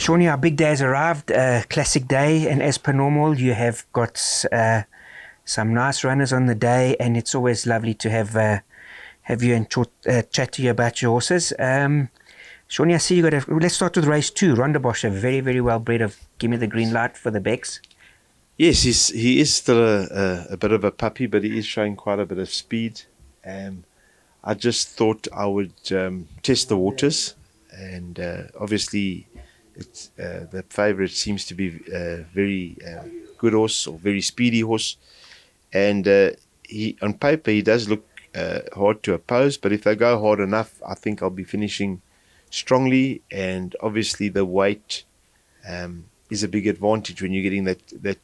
Shawnee, our big day has arrived, classic day, and as per normal, you have got some nice runners on the day, and it's always lovely to have you and chat to you about your horses. Shawnee, I see you got let's start with race 2. Rondebosch, a very, very well bred of give me the green light for the Becks. Yes, he is still a bit of a puppy, but he is showing quite a bit of speed. I just thought I would test the waters, and obviously the favourite seems to be a very good horse, or very speedy horse, and he on paper he does look hard to oppose, but if they go hard enough, I think I'll be finishing strongly. And obviously the weight is a big advantage when you're getting that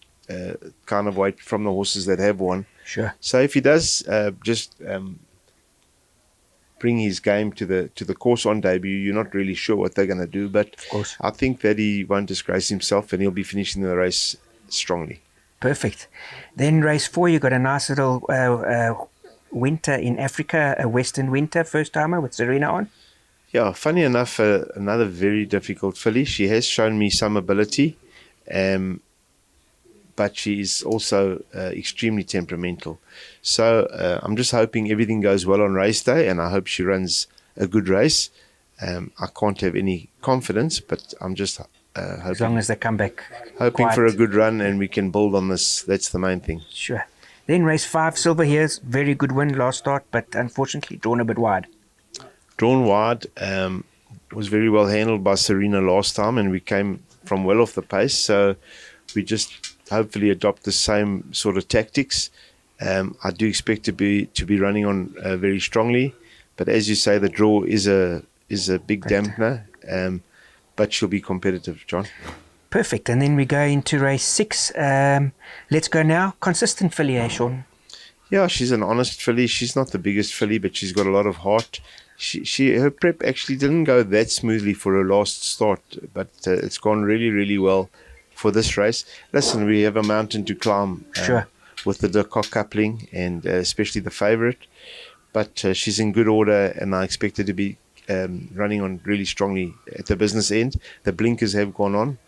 kind of weight from the horses that have won. Sure. So if he does just bring his game to the course on debut, you're not really sure what they're going to do, but of course, I think that he won't disgrace himself, and he'll be finishing the race strongly. Perfect. Then race 4, you got a nice little winter in Africa, a Western winter, first timer with Serena on. Yeah, funny enough, another very difficult filly. She has shown me some ability, but she is also extremely temperamental. So I'm just hoping everything goes well on race day, and I hope she runs a good race. I can't have any confidence, but I'm just hoping. As long as they come back. Hoping for a good run, and we can build on this. That's the main thing. Sure. Then race 5, Silver Here's very good win last start, but unfortunately drawn a bit wide. Drawn wide, was very well handled by Serena last time, and we came from well off the pace. So we just hopefully adopt the same sort of tactics. I do expect to be running on very strongly, but as you say, the draw is a big dampener, but she'll be competitive, John. Perfect. And then we go into race 6. Let's go now. Consistent filly, Sean? Yeah, she's an honest filly. She's not the biggest filly, but she's got a lot of heart. Her prep actually didn't go that smoothly for her last start, but it's gone really, really well for this race. Listen, we have a mountain to climb. Sure. With the De Kock coupling, and especially the favourite, but she's in good order, and I expect her to be running on really strongly at the business end. The blinkers have gone on,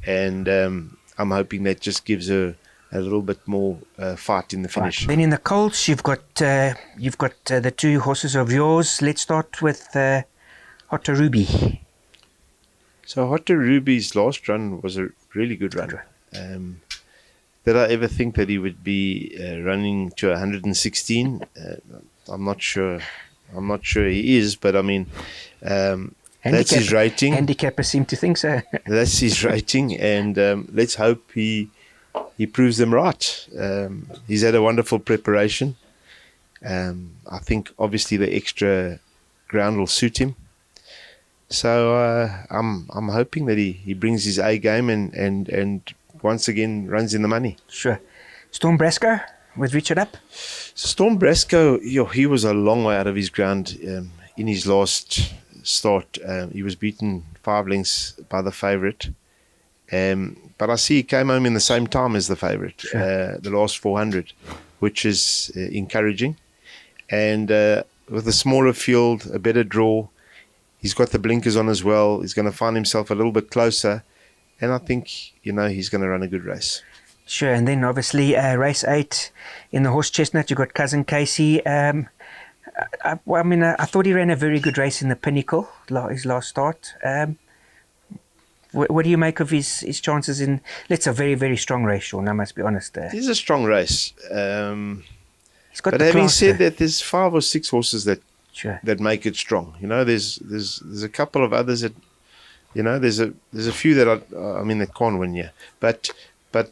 and I'm hoping that just gives her a little bit more fight in the finish. Right. Then in the Colts, you've got the 2 horses of yours. Let's start with Hotter Ruby. So Hotter Ruby's last run was a really good run. Did I ever think that he would be running to 116? I'm not sure. I'm not sure he is, but I mean, that's his rating. Handicappers seem to think so. That's his rating, and let's hope he proves them right. He's had a wonderful preparation. I think obviously the extra ground will suit him. So I'm hoping that he brings his A game and once again runs in the money. Sure. Storm Brasco with Richard up. Storm Brasco, he was a long way out of his ground in his last start. He was beaten 5 lengths by the favourite. But I see he came home in the same time as the favourite, sure. The last 400, which is encouraging. And with a smaller field, a better draw, he's got the blinkers on as well. He's going to find himself a little bit closer. And I think, he's going to run a good race. Sure. And then obviously race 8 in the horse chestnut, you've got Cousin Casey. I thought he ran a very good race in the Pinnacle, his last start. What do you make of his chances in... That's a very, very strong race, Sean, I must be honest. It is a strong race. He's got but the having class, said that, there's 5 or 6 horses that sure. that make it strong. There's a couple of others that... there's a few that that can't win, yeah. But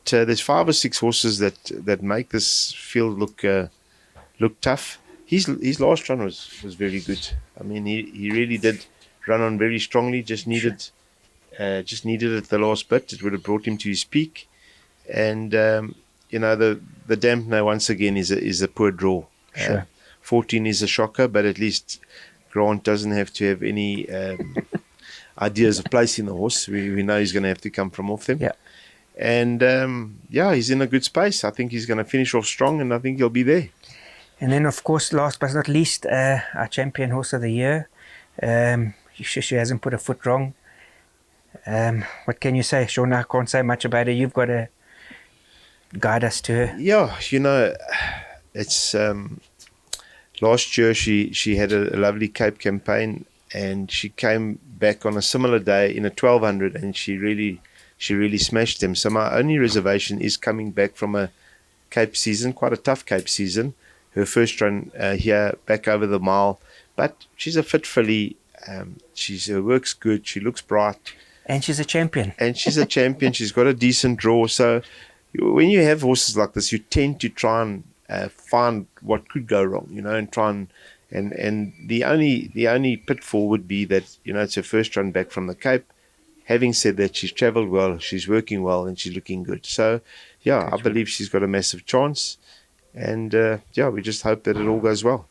there's 5 or 6 horses that make this field look tough. His last run was very good. I mean, he really did run on very strongly. Just needed it at the last bit. It would have brought him to his peak. And the dampener once again is a poor draw. Sure. 14 is a shocker, but at least Grant doesn't have to have any ideas of placing the horse. We know he's going to have to come from off them. Yeah. And he's in a good space. I think he's going to finish off strong, and I think he'll be there. And then, of course, last but not least, our champion horse of the year. She hasn't put a foot wrong. What can you say, Sean? I can't say much about her. You've got to guide us to her. Yeah, it's last year she had a lovely Cape campaign, and she came back on a similar day in a 1200, and she really smashed them. So my only reservation is coming back from a Cape season, quite a tough Cape season. Her first run here, back over the mile, but she's a fit filly. Her work's good. She looks bright, And she's a champion. and she's a champion. She's got a decent draw. So when you have horses like this, you tend to try and find what could go wrong, and try and the only pitfall would be that it's her first run back from the Cape. Having said that, she's travelled well, she's working well, and she's looking good. So yeah, I believe she's got a massive chance, and we just hope that it all goes well.